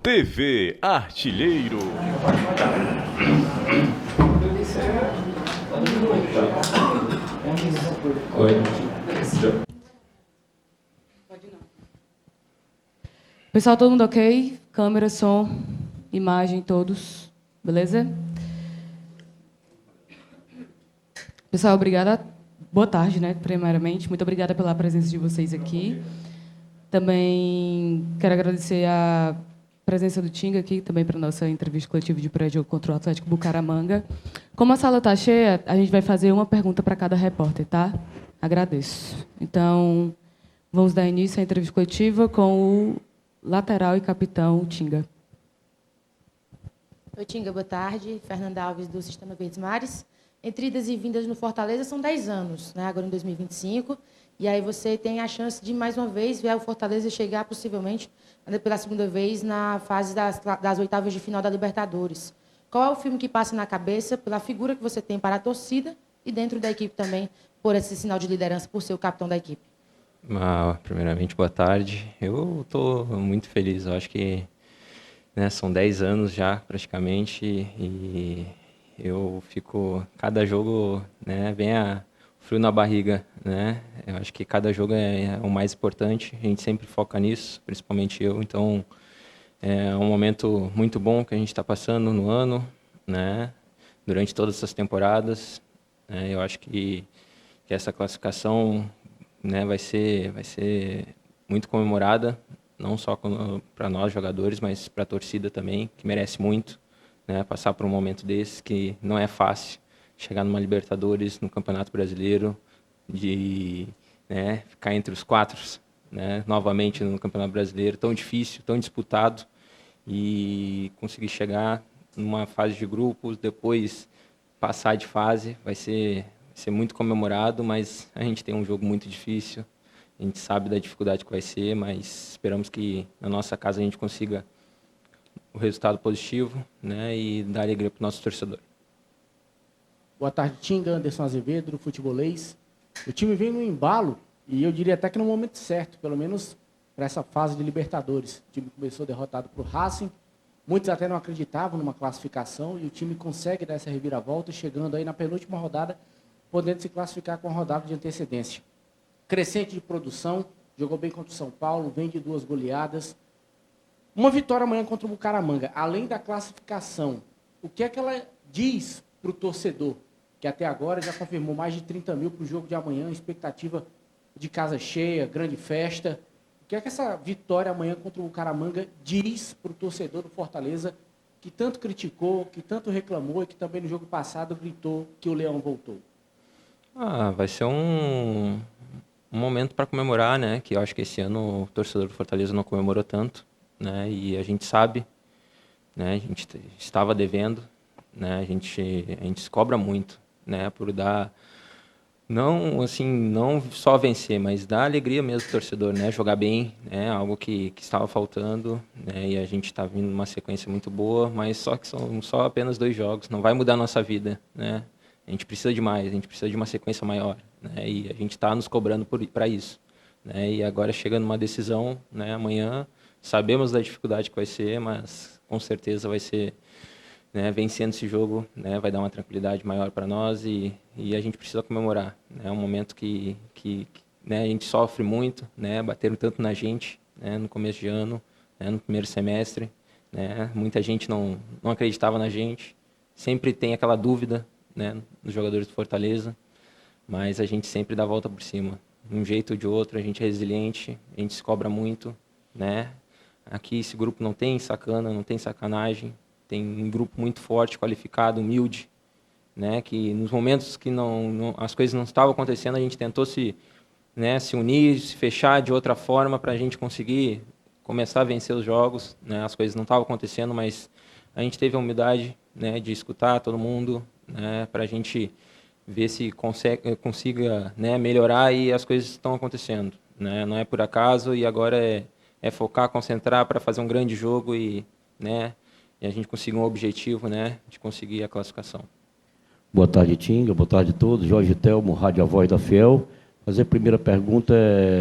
TV Artilheiro. Oi. Pessoal, todo mundo ok? Câmera, som, imagem, todos. Beleza? Pessoal, obrigada. Boa tarde, né? Primeiramente. Muito obrigada pela presença de vocês aqui. Também quero agradecer a presença do Tinga aqui, também para a nossa entrevista coletiva de pré-jogo contra o Atlético Bucaramanga. Como a sala está cheia, a gente vai fazer uma pergunta para cada repórter, tá? Agradeço. Então, vamos dar início à entrevista coletiva com o lateral e capitão Tinga. Oi, Tinga, boa tarde. Fernanda Alves, do Sistema Verdes Mares. Entre idas e vindas no Fortaleza são 10 anos, né? Agora em 2025. E aí você tem a chance de, mais uma vez, ver o Fortaleza chegar, possivelmente, pela segunda vez, na fase das oitavas de final da Libertadores. Qual é o filme que passa na cabeça pela figura que você tem para a torcida e dentro da equipe também, por esse sinal de liderança, por ser o capitão da equipe? Primeiramente, boa tarde. Eu estou muito feliz. Eu acho que, né, são 10 anos já, praticamente, e eu fico... Cada jogo, né, vem frio na barriga, né? Eu acho que cada jogo é o mais importante. A gente sempre foca nisso, principalmente eu. Então, é um momento muito bom que a gente está passando no ano, né? Durante todas essas temporadas, né? Eu acho que essa classificação, né, vai ser muito comemorada, não só para nós jogadores, mas para a torcida também, que merece muito, né? Passar por um momento desse que não é fácil. Chegar numa Libertadores, no Campeonato Brasileiro, né, ficar entre os 4, né, novamente no Campeonato Brasileiro, tão difícil, tão disputado, e conseguir chegar numa fase de grupos, depois passar de fase, vai ser muito comemorado, mas a gente tem um jogo muito difícil, a gente sabe da dificuldade que vai ser, mas esperamos que na nossa casa a gente consiga o resultado positivo, né, e dar alegria para o nosso torcedor. Boa tarde, Tinga, Anderson Azevedo, do Futebolês. O time vem no embalo, e eu diria até que no momento certo, pelo menos para essa fase de Libertadores. O time começou derrotado para o Racing, muitos até não acreditavam numa classificação, e o time consegue dar essa reviravolta, chegando aí na penúltima rodada, podendo se classificar com a rodada de antecedência. Crescente de produção, jogou bem contra o São Paulo, vem de 2 goleadas. Uma vitória amanhã contra o Bucaramanga, além da classificação, o que é que ela diz para o torcedor, que até agora já confirmou mais de 30 mil para o jogo de amanhã, expectativa de casa cheia, grande festa? O que é que essa vitória amanhã contra o Bucaramanga diz para o torcedor do Fortaleza, que tanto criticou, que tanto reclamou e que também no jogo passado gritou que o Leão voltou? Vai ser um momento para comemorar, né? Que eu acho que esse ano o torcedor do Fortaleza não comemorou tanto, né? E a gente sabe, né? A gente estava devendo, né? A gente se cobra muito, né? Por dar, não só vencer, mas dar alegria mesmo ao torcedor, né? Jogar bem, né? Algo que estava faltando, né? E a gente está vindo numa sequência muito boa, mas só que são só apenas 2 jogos, não vai mudar a nossa vida, né? A gente precisa de mais, a gente precisa de uma sequência maior, né? E a gente está nos cobrando para isso, né? E agora chegando numa decisão, né? Amanhã sabemos da dificuldade que vai ser, mas com certeza vai ser, né, vencendo esse jogo, né, vai dar uma tranquilidade maior para nós e a gente precisa comemorar. É um momento que né, a gente sofre muito, né, bateram tanto na gente, né, no começo de ano, né, no primeiro semestre, né, muita gente não acreditava na gente, sempre tem aquela dúvida, né, nos jogadores do Fortaleza, mas a gente sempre dá a volta por cima. De um jeito ou de outro, a gente é resiliente, a gente se cobra muito, né. Aqui esse grupo não tem sacana, não tem sacanagem, tem um grupo muito forte, qualificado, humilde, né, que nos momentos que as coisas não estavam acontecendo, a gente tentou se unir, se fechar de outra forma para a gente conseguir começar a vencer os jogos, né. As coisas não estavam acontecendo, mas a gente teve a humildade, né, de escutar todo mundo, né, para a gente ver se consiga, né, melhorar, e as coisas estão acontecendo, né, não é por acaso, e agora é focar, concentrar para fazer um grande jogo né, e a gente conseguir um objetivo, né, de conseguir a classificação. Boa tarde, Tinga. Boa tarde a todos. Jorge Telmo, Rádio A Voz da Fiel. Fazer a primeira pergunta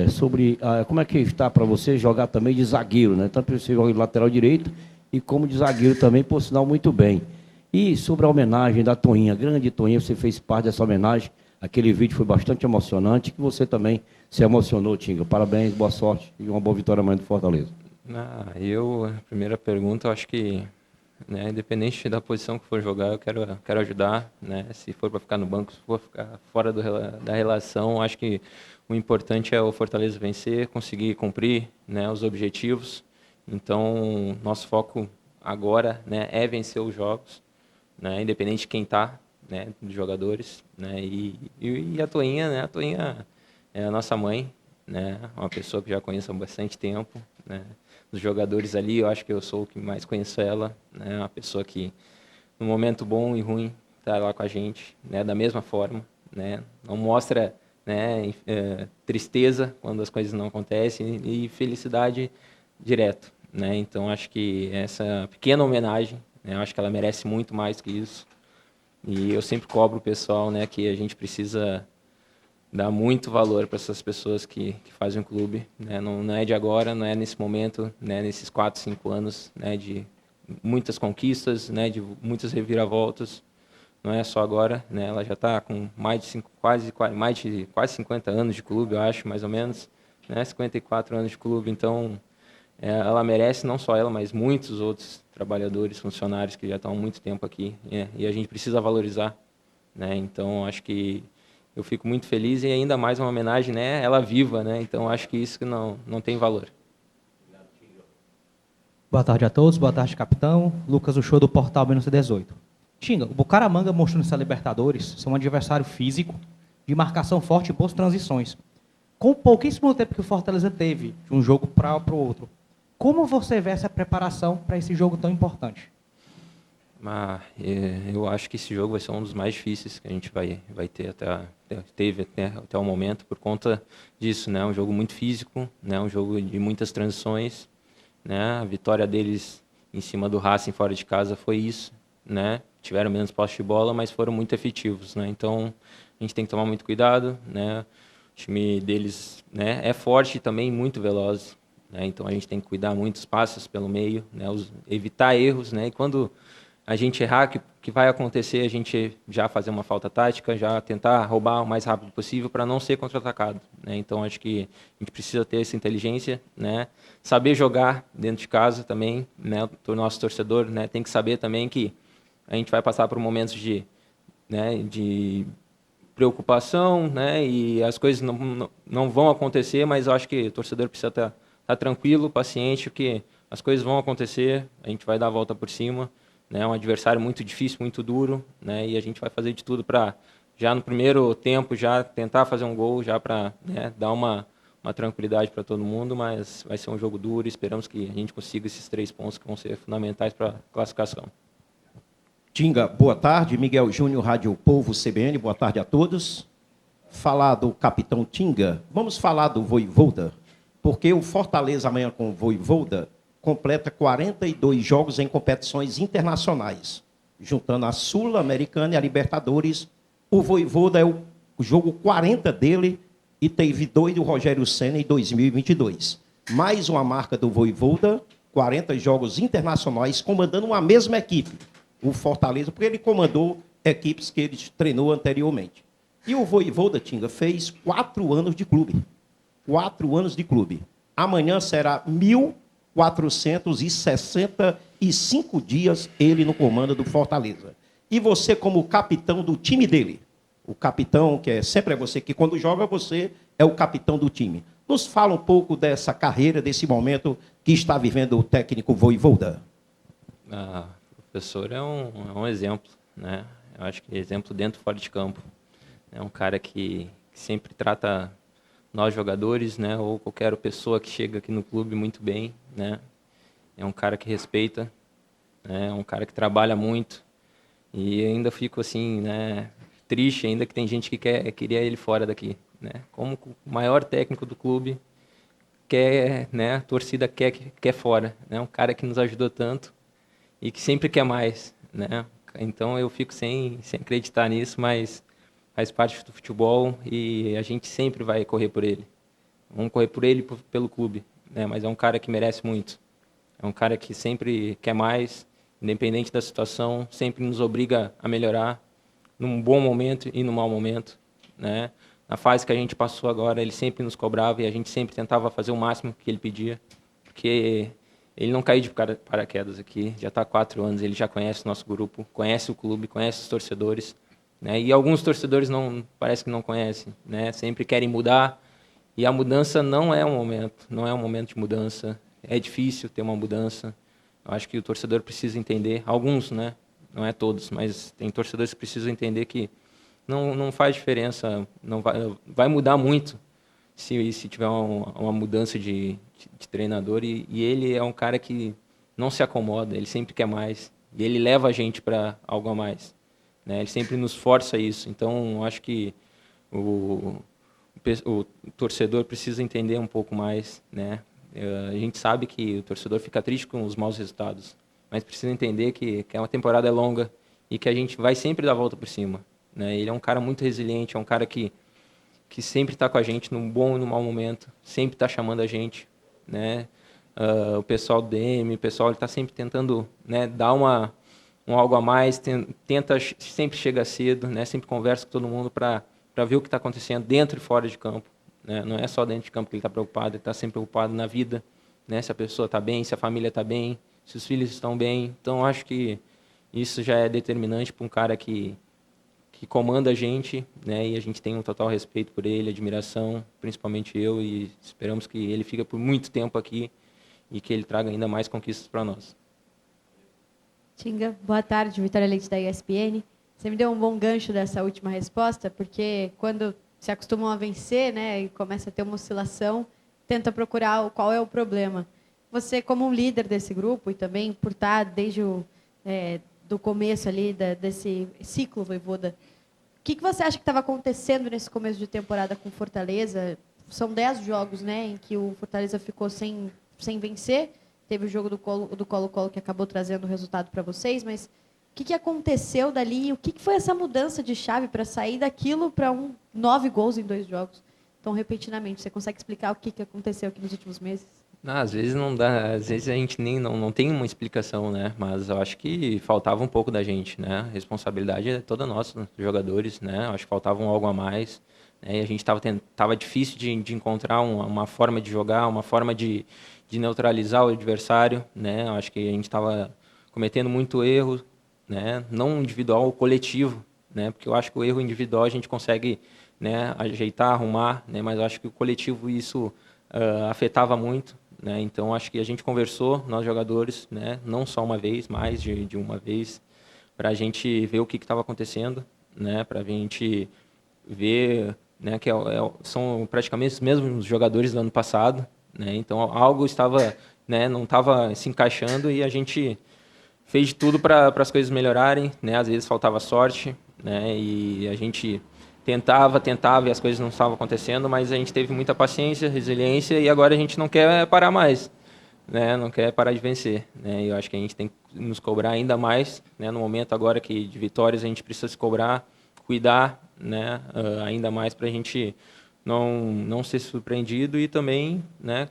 sobre como é que está para você jogar também de zagueiro, né? Tanto você joga de lateral direito e como de zagueiro também, por sinal, muito bem. E sobre a homenagem da Toinha, grande Toinha, você fez parte dessa homenagem, aquele vídeo foi bastante emocionante, que você também se emocionou, Tinga. Parabéns, boa sorte e uma boa vitória amanhã do Fortaleza. A primeira pergunta, eu acho que, né, independente da posição que for jogar, eu quero ajudar, né? Se for para ficar no banco, se for ficar fora da relação, acho que o importante é o Fortaleza vencer, conseguir cumprir, né, os objetivos. Então, nosso foco agora, né, é vencer os jogos, né, independente de quem está, né, dos jogadores, né, e a Toinha, né, a Toinha é a nossa mãe, né, uma pessoa que já conheço há bastante tempo, né, dos jogadores ali, eu acho que eu sou o que mais conheço ela, né, uma pessoa que no momento bom e ruim está lá com a gente, né, da mesma forma, né, não mostra, né, tristeza quando as coisas não acontecem e felicidade direto, né, então acho que essa pequena homenagem, né, eu acho que ela merece muito mais que isso, e eu sempre cobro o pessoal, né, que a gente precisa dar muito valor para essas pessoas que fazem o clube, né? Não é de agora, não é nesse momento, né? Nesses 4, 5 anos, né? De muitas conquistas, né? De muitas reviravoltas, não é só agora, né? Ela já está com quase 50 anos de clube, eu acho, mais ou menos, né? 54 anos de clube, então ela merece, não só ela, mas muitos outros trabalhadores, funcionários que já estão há muito tempo aqui, e a gente precisa valorizar, né? Então acho que eu fico muito feliz e ainda mais uma homenagem, né, ela viva, né? Então acho que isso que não tem valor. Boa tarde a todos, boa tarde, capitão. Lucas, o show do Portal Menos 18. Tinga, o Bucaramanga mostrou nessa Libertadores ser um adversário físico, de marcação forte e boas transições. Com o pouquíssimo tempo que o Fortaleza teve de um jogo para o outro, como você vê essa preparação para esse jogo tão importante? Eu acho que esse jogo vai ser um dos mais difíceis que a gente vai ter até o momento, por conta disso, né? Um jogo muito físico, né? Um jogo de muitas transições, né? A vitória deles em cima do Racing fora de casa foi isso, né? Tiveram menos posse de bola, mas foram muito efetivos, né? Então a gente tem que tomar muito cuidado, né? O time deles, né, é forte e também muito veloz, né? Então a gente tem que cuidar muito dos passes pelo meio, né? Evitar erros, né? E quando a gente errar, que vai acontecer, a gente já fazer uma falta tática, já tentar roubar o mais rápido possível para não ser contra-atacado, né? Então acho que a gente precisa ter essa inteligência, né? Saber jogar dentro de casa também, né? O nosso torcedor, né, tem que saber também que a gente vai passar por momentos de preocupação, né? E as coisas não vão acontecer, mas eu acho que o torcedor precisa estar tranquilo, paciente, porque as coisas vão acontecer, a gente vai dar a volta por cima. É um adversário muito difícil, muito duro, né? E a gente vai fazer de tudo para, já no primeiro tempo, já tentar fazer um gol, já para, né, dar uma tranquilidade para todo mundo, mas vai ser um jogo duro e esperamos que a gente consiga esses 3 pontos que vão ser fundamentais para a classificação. Tinga, boa tarde. Miguel Júnior, Rádio Povo CBN, boa tarde a todos. Falar do capitão Tinga, vamos falar do Vojvoda, porque o Fortaleza amanhã com o Vojvoda completa 42 jogos em competições internacionais, juntando a Sul-Americana e a Libertadores. O Vojvoda é o jogo 40 dele e teve 2 do Rogério Ceni em 2022. Mais uma marca do Vojvoda, 40 jogos internacionais, comandando uma mesma equipe, o Fortaleza, porque ele comandou equipes que ele treinou anteriormente. E o Vojvoda, Tinga, fez 4 anos de clube. 4 anos de clube. Amanhã será 1.465 dias ele no comando do Fortaleza. E você como capitão do time dele, o capitão, que sempre é você, que quando joga você é o capitão do time. Nos fala um pouco dessa carreira, desse momento que está vivendo o técnico Vojvoda. O professor é um exemplo, né? Eu acho que é exemplo dentro e fora de campo. É um cara que sempre trata nós jogadores, né, ou qualquer pessoa que chega aqui no clube muito bem, né? É um cara que respeita, né? É um cara que trabalha muito. E ainda fico assim, né, triste ainda que tem gente que queria ele fora daqui, né? Como o maior técnico do clube quer, né, a torcida quer fora, né? Um cara que nos ajudou tanto e que sempre quer mais, né? Então eu fico sem acreditar nisso, mas faz parte do futebol e a gente sempre vai correr por ele. Vamos correr por ele, pelo clube, né? Mas é um cara que merece muito. É um cara que sempre quer mais, independente da situação, sempre nos obriga a melhorar, num bom momento e num mau momento, né? Na fase que a gente passou agora, ele sempre nos cobrava e a gente sempre tentava fazer o máximo que ele pedia, porque ele não caiu de paraquedas aqui, já está há 4 anos, ele já conhece o nosso grupo, conhece o clube, conhece os torcedores, né? E alguns torcedores parece que não conhecem, né? Sempre querem mudar, e a mudança não é um momento de mudança. É difícil ter uma mudança. Eu acho que o torcedor precisa entender, alguns, né? Não é todos, mas tem torcedores que precisam entender que não faz diferença, não vai mudar muito se tiver uma mudança de treinador. E ele é um cara que não se acomoda, ele sempre quer mais. E ele leva a gente para algo a mais, né? Ele sempre nos força a isso. Então, eu acho que o torcedor precisa entender um pouco mais, né? A gente sabe que o torcedor fica triste com os maus resultados, mas precisa entender que uma temporada é longa e que a gente vai sempre dar a volta por cima, né? Ele é um cara muito resiliente, é um cara que sempre está com a gente no bom e no mau momento, sempre está chamando a gente, né? O pessoal do DM, o pessoal está sempre tentando, né, dar algo a mais, tenta sempre chega cedo, né? Sempre conversa com todo mundo para ver o que está acontecendo dentro e fora de campo, né? Não é só dentro de campo que ele está preocupado, ele está sempre preocupado na vida, né? Se a pessoa está bem, se a família está bem, se os filhos estão bem. Então, acho que isso já é determinante para um cara que comanda a gente, né? E a gente tem um total respeito por ele, admiração, principalmente eu, e esperamos que ele fique por muito tempo aqui e que ele traga ainda mais conquistas para nós. Tinga, boa tarde, Vitória Leite da ESPN. Você me deu um bom gancho dessa última resposta, porque quando se acostumam a vencer, né, e começa a ter uma oscilação, tenta procurar qual é o problema. Você, como um líder desse grupo, e também por estar desde do começo ali desse ciclo, Vojvoda, o que você acha que estava acontecendo nesse começo de temporada com Fortaleza? São 10 jogos, né, em que o Fortaleza ficou sem vencer. Teve o jogo do Colo-Colo que acabou trazendo o resultado para vocês, mas o que aconteceu dali? O que foi essa mudança de chave para sair daquilo para 9 gols em 2 jogos tão repentinamente? Você consegue explicar o que aconteceu aqui nos últimos meses? Às vezes não dá, às vezes a gente nem não tem uma explicação, né? Mas eu acho que faltava um pouco da gente, né? A responsabilidade é toda nossa, dos jogadores, né? Eu acho que faltava algo a mais, né? E a gente tava difícil de encontrar uma forma de jogar, uma forma de neutralizar o adversário, né? Eu acho que a gente estava cometendo muito erro, né? Não individual, coletivo, né? Porque eu acho que o erro individual a gente consegue, né, ajeitar, arrumar, né? Mas eu acho que o coletivo isso afetava muito, né? Então acho que a gente conversou, nós jogadores, né, não só uma vez, mais de uma vez, para a gente ver o que estava acontecendo, né? Para a gente ver, né, que são praticamente os mesmos jogadores do ano passado, né? Então algo estava, né, não estava se encaixando e a gente fez de tudo para as coisas melhorarem, né? Às vezes faltava sorte, né? E a gente tentava e as coisas não estavam acontecendo, mas a gente teve muita paciência, resiliência e agora a gente não quer parar mais, né? Não quer parar de vencer, né? E eu acho que a gente tem que nos cobrar ainda mais, né? No momento agora que de vitórias a gente precisa se cobrar, cuidar, né? Ainda mais para a gente não ser surpreendido e também, né?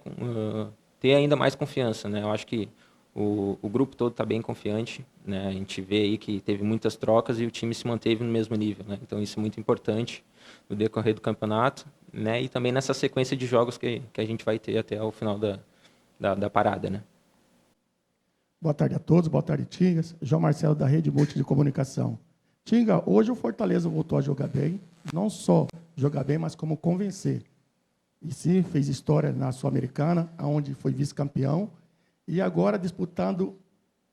Ter ainda mais confiança, né? Eu acho que o grupo todo está bem confiante, né? A gente vê aí que teve muitas trocas e o time se manteve no mesmo nível, né? Então isso é muito importante no decorrer do campeonato, né? E também nessa sequência de jogos que a gente vai ter até o final da parada, né? Boa tarde a todos, boa tarde, Tingas. João Marcelo, da Rede Multi de Comunicação. Tinga, hoje o Fortaleza voltou a jogar bem, não só jogar bem, mas como convencer. E sim, fez história na Sul-Americana, onde foi vice-campeão, e agora disputando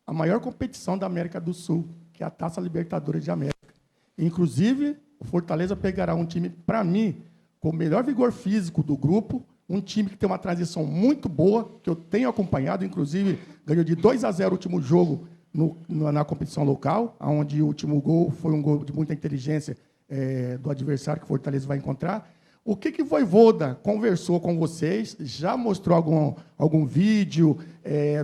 a maior competição da América do Sul, que é a Taça Libertadores de América. Inclusive, o Fortaleza pegará um time, para mim, com o melhor vigor físico do grupo, um time que tem uma transição muito boa, que eu tenho acompanhado, inclusive ganhou de 2-0 o último jogo na competição local, onde o último gol foi um gol de muita inteligência do adversário que o Fortaleza vai encontrar. O que Vojvoda conversou com vocês? Já mostrou algum vídeo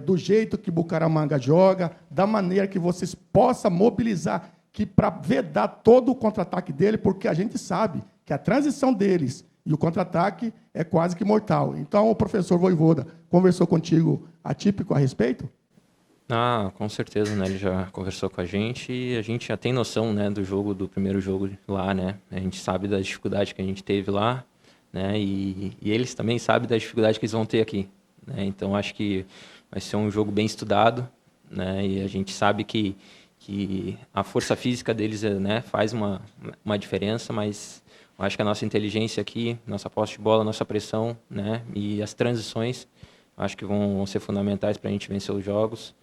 do jeito que Bucaramanga joga, da maneira que vocês possam mobilizar para vedar todo o contra-ataque dele, porque a gente sabe que a transição deles E o contra-ataque é quase que mortal. Então, o professor Vojvoda conversou contigo atípico a respeito? Ah, com certeza, né? Ele já conversou com a gente e a gente já tem noção, né, do jogo, do primeiro jogo lá, né? A gente sabe da dificuldade que a gente teve lá, né? E eles também sabem da dificuldade que eles vão ter aqui, né? Então, acho que vai ser um jogo bem estudado, né? E a gente sabe que a força física deles, né, faz uma diferença, mas eu acho que a nossa inteligência aqui, nossa posse de bola, nossa pressão, né, e as transições, acho que vão ser fundamentais para a gente vencer os jogos,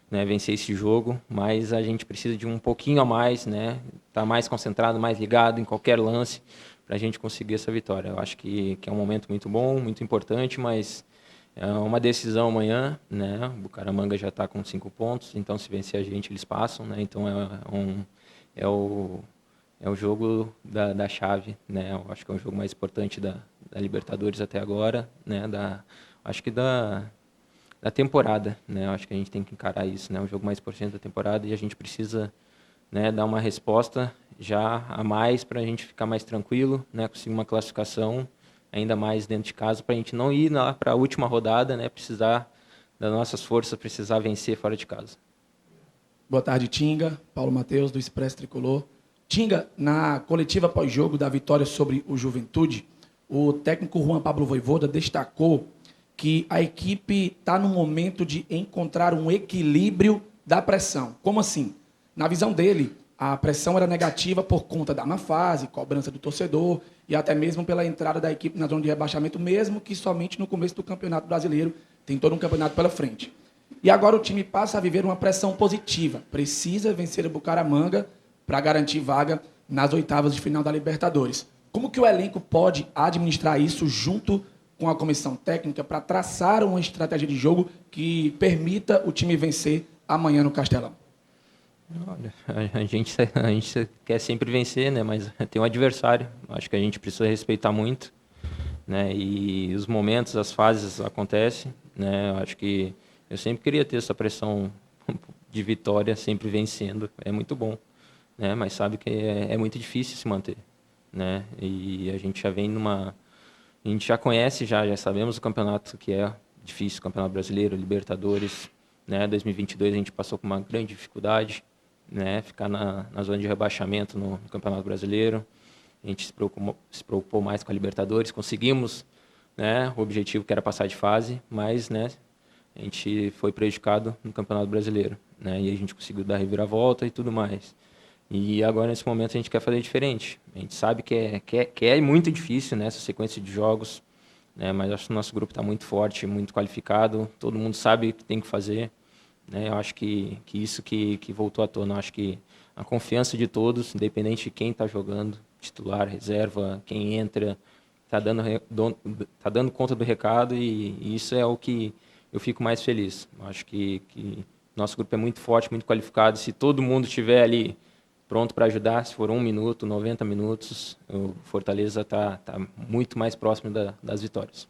né, vencer esse jogo, mas a gente precisa de um pouquinho a mais, né, estar mais concentrado, mais ligado em qualquer lance para a gente conseguir essa vitória. Eu acho que é um momento muito bom, muito importante, mas é uma decisão amanhã, né? O Bucaramanga já está com 5 pontos, então se vencer a gente eles passam, né? Então é o jogo da chave, né? Eu acho que é o jogo mais importante da Libertadores até agora, né? Acho que da temporada, né? Eu acho que a gente tem que encarar isso, né? O jogo mais importante da temporada e a gente precisa, né, dar uma resposta já a mais para a gente ficar mais tranquilo, né? Conseguir uma classificação ainda mais dentro de casa, para a gente não ir lá para a última rodada, né? Precisar das nossas forças, precisar vencer fora de casa. Boa tarde, Tinga. Paulo Matheus, do Expresso Tricolor. Tinga, na coletiva pós-jogo da vitória sobre o Juventude, o técnico Juan Pablo Vojvoda destacou que a equipe está no momento de encontrar um equilíbrio da pressão. Como assim? Na visão dele, a pressão era negativa por conta da má fase, cobrança do torcedor e até mesmo pela entrada da equipe na zona de rebaixamento, mesmo que somente no começo do Campeonato Brasileiro. Tem todo um campeonato pela frente. E agora o time passa a viver uma pressão positiva. Precisa vencer o Bucaramanga para garantir vaga nas oitavas de final da Libertadores. Como que o elenco pode administrar isso junto com a comissão técnica para traçar uma estratégia de jogo que permita o time vencer amanhã no Castelão? Olha, a gente quer sempre vencer, né? Mas tem um adversário. Acho que a gente precisa respeitar muito, né? E os momentos, as fases acontecem, né? Acho que eu sempre queria ter essa pressão de vitória, sempre vencendo. É muito bom, né? Mas sabe que é muito difícil se manter, né? E a gente já vem a gente já conhece, já sabemos o campeonato que é difícil, o Campeonato Brasileiro, Libertadores, né? 2022 a gente passou por uma grande dificuldade, né? Ficar na zona de rebaixamento no Campeonato Brasileiro. A gente se preocupou mais com a Libertadores, conseguimos, né, o objetivo que era passar de fase, mas, né, a gente foi prejudicado no Campeonato Brasileiro, né? E a gente conseguiu dar reviravolta e tudo mais. E agora, nesse momento, a gente quer fazer diferente. A gente sabe que é muito difícil, né, essa sequência de jogos, né? Mas acho que o nosso grupo está muito forte, muito qualificado, todo mundo sabe o que tem que fazer, né? Eu acho que isso que voltou à tona. Eu acho que a confiança de todos, independente de quem está jogando, titular, reserva, quem entra, está dando conta do recado e isso é o que eu fico mais feliz. Eu acho que nosso grupo é muito forte, muito qualificado. Se todo mundo estiver ali pronto para ajudar, se for 1 minuto, 90 minutos, o Fortaleza está muito mais próximo das vitórias.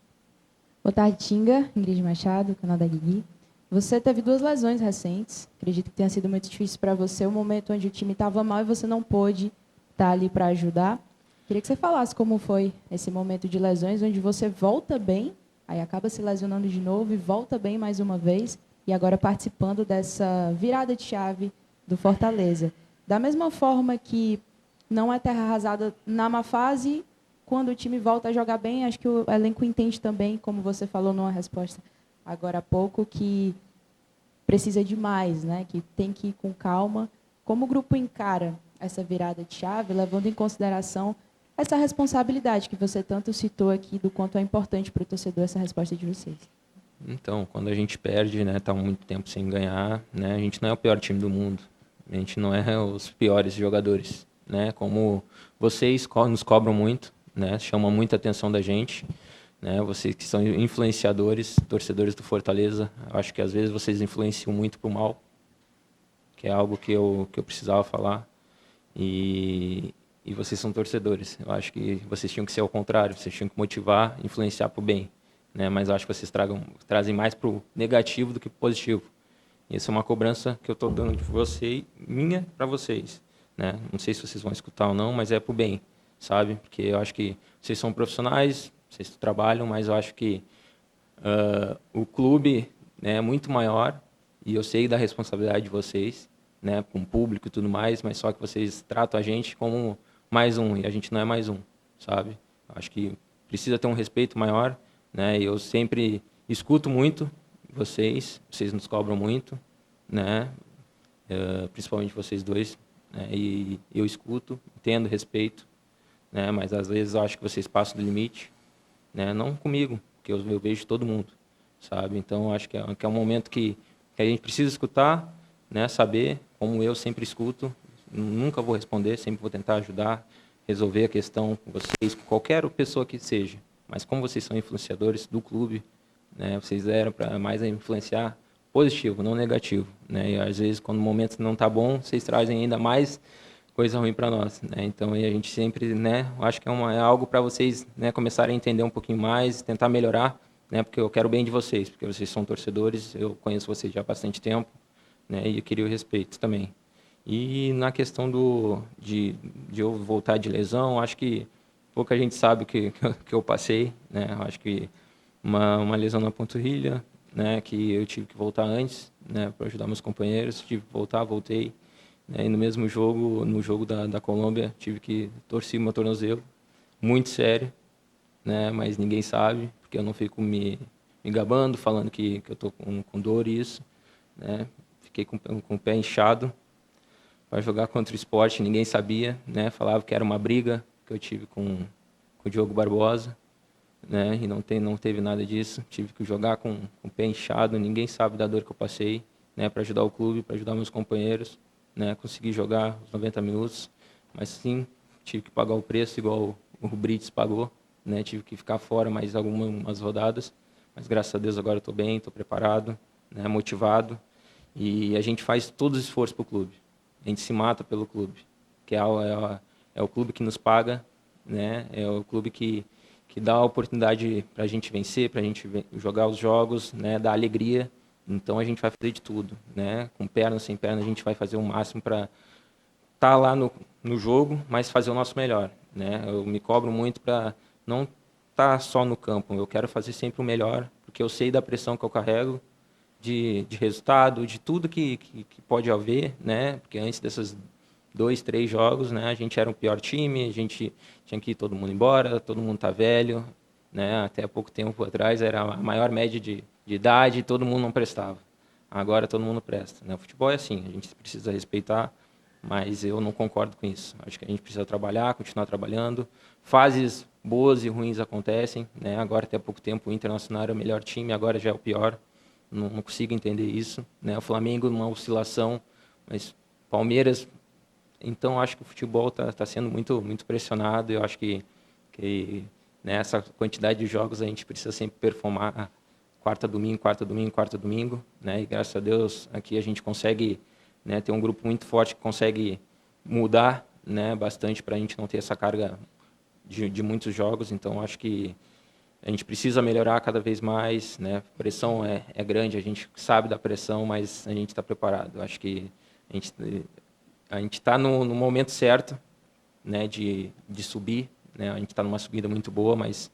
Boa tarde, Tinga. Ingrid Machado, canal da Guigui. Você teve 2 lesões recentes. Acredito que tenha sido muito difícil para você, o momento onde o time estava mal e você não pôde estar ali para ajudar. Queria que você falasse como foi esse momento de lesões, onde você volta bem, aí acaba se lesionando de novo e volta bem mais uma vez, e agora participando dessa virada de chave do Fortaleza. Da mesma forma que não é terra arrasada na má fase, quando o time volta a jogar bem, acho que o elenco entende também, como você falou numa resposta agora há pouco, que precisa de mais, né? Que tem que ir com calma. Como o grupo encara essa virada de chave, levando em consideração essa responsabilidade que você tanto citou aqui, do quanto é importante para o torcedor essa resposta de vocês? Então, quando a gente perde, né, tá muito tempo sem ganhar, né, a gente não é o pior time do mundo, a gente não é os piores jogadores, né, como vocês nos cobram muito, né, chamam muita atenção da gente, né, vocês que são influenciadores, torcedores do Fortaleza, eu acho que às vezes vocês influenciam muito pro mal, que é algo que eu precisava falar, e vocês são torcedores. Eu acho que vocês tinham que ser ao contrário, vocês tinham que motivar, influenciar para o bem, né? Mas eu acho que vocês trazem mais para o negativo do que para o positivo. E essa é uma cobrança que eu estou dando de você, minha para vocês, né? Não sei se vocês vão escutar ou não, mas é para o bem, sabe? Porque eu acho que vocês são profissionais, vocês trabalham, mas eu acho que o clube, né, é muito maior e eu sei da responsabilidade de vocês, né, com o público e tudo mais, mas só que vocês tratam a gente como mais um e a gente não é mais um, sabe? Eu acho que precisa ter um respeito maior, né? E eu sempre escuto muito vocês nos cobram muito, né? Principalmente vocês dois, né? E eu escuto, entendo, respeito, né? Mas às vezes eu acho que vocês passam do limite, né? Não comigo, porque eu vejo todo mundo, sabe? Então eu acho que é um momento que a gente precisa escutar, né? Saber, como eu sempre escuto, nunca vou responder, sempre vou tentar ajudar, resolver a questão com vocês, com qualquer pessoa que seja. Mas como vocês são influenciadores do clube, né? Vocês eram para mais influenciar positivo, não negativo, né? E às vezes quando o momento não está bom, vocês trazem ainda mais coisa ruim para nós, né? Então aí a gente sempre, né? Eu acho que é algo para vocês, né? Começarem a entender um pouquinho mais, tentar melhorar, né? Porque eu quero o bem de vocês, porque vocês são torcedores, eu conheço vocês já há bastante tempo, né? E eu queria o respeito também. E na questão de eu voltar de lesão, acho que pouca gente sabe que eu passei, né? Eu acho que uma lesão na panturrilha, né? Que eu tive que voltar antes, né? Para ajudar meus companheiros, tive que voltar, voltei, né? E no mesmo jogo, no jogo da Colômbia, tive que torcer meu tornozelo, muito sério, né? Mas ninguém sabe, porque eu não fico me gabando, falando que eu tô com dor e isso, né? Fiquei com o pé inchado para jogar contra o Sport, ninguém sabia, né? Falava que era uma briga que eu tive com o Diogo Barbosa, né? E não teve nada disso. Tive que jogar com o pé inchado, ninguém sabe da dor que eu passei, né? Para ajudar o clube, para ajudar meus companheiros, né? Consegui jogar os 90 minutos, mas sim, tive que pagar o preço igual o Brits pagou, né? Tive que ficar fora mais algumas rodadas, mas graças a Deus agora estou bem, estou preparado, né? Motivado, e a gente faz todo o esforço para o clube. A gente se mata pelo clube, que é o clube que nos paga, né? É o clube que dá a oportunidade para a gente vencer, para a gente jogar os jogos, né? Dá alegria. Então a gente vai fazer de tudo, né? Com perna, sem perna, a gente vai fazer o máximo para estar lá no jogo, mas fazer o nosso melhor, né? Eu me cobro muito para não estar só no campo. Eu quero fazer sempre o melhor, porque eu sei da pressão que eu carrego, de resultado, de tudo que pode haver, né? Porque antes desses 2, 3 jogos, né? A gente era o pior time, a gente tinha que ir todo mundo embora, todo mundo tá velho, né? Até pouco tempo atrás era a maior média de idade e todo mundo não prestava. Agora todo mundo presta, né? O futebol é assim, a gente precisa respeitar, mas eu não concordo com isso. Acho que a gente precisa trabalhar, continuar trabalhando. Fases boas e ruins acontecem, né? Agora até pouco tempo o Internacional era o melhor time, agora já é o pior. Não consigo entender isso, né? O Flamengo numa oscilação, mas Palmeiras. Então acho que o futebol está sendo muito pressionado. Eu acho que nessa quantidade de jogos a gente precisa sempre performar quarta domingo, né? E graças a Deus aqui a gente consegue, né, ter um grupo muito forte que consegue mudar, né, bastante para a gente não ter essa carga de muitos jogos. Então acho que a gente precisa melhorar cada vez mais, né? A pressão é grande, a gente sabe da pressão, mas a gente está preparado. Eu acho que a gente está no momento certo, né? De subir, né? A gente está numa subida muito boa, mas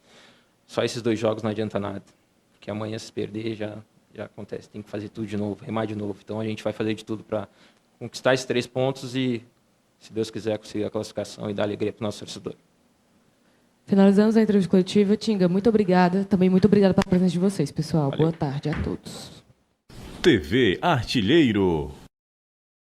só esses 2 jogos não adianta nada, porque amanhã se perder já acontece. Tem que fazer tudo de novo, remar de novo. Então a gente vai fazer de tudo para conquistar esses 3 pontos e, se Deus quiser, conseguir a classificação e dar alegria para o nosso torcedor. Finalizamos a entrevista coletiva. Tinga, muito obrigada. Também muito obrigada pela presença de vocês, pessoal. Valeu. Boa tarde a todos. TV Artilheiro.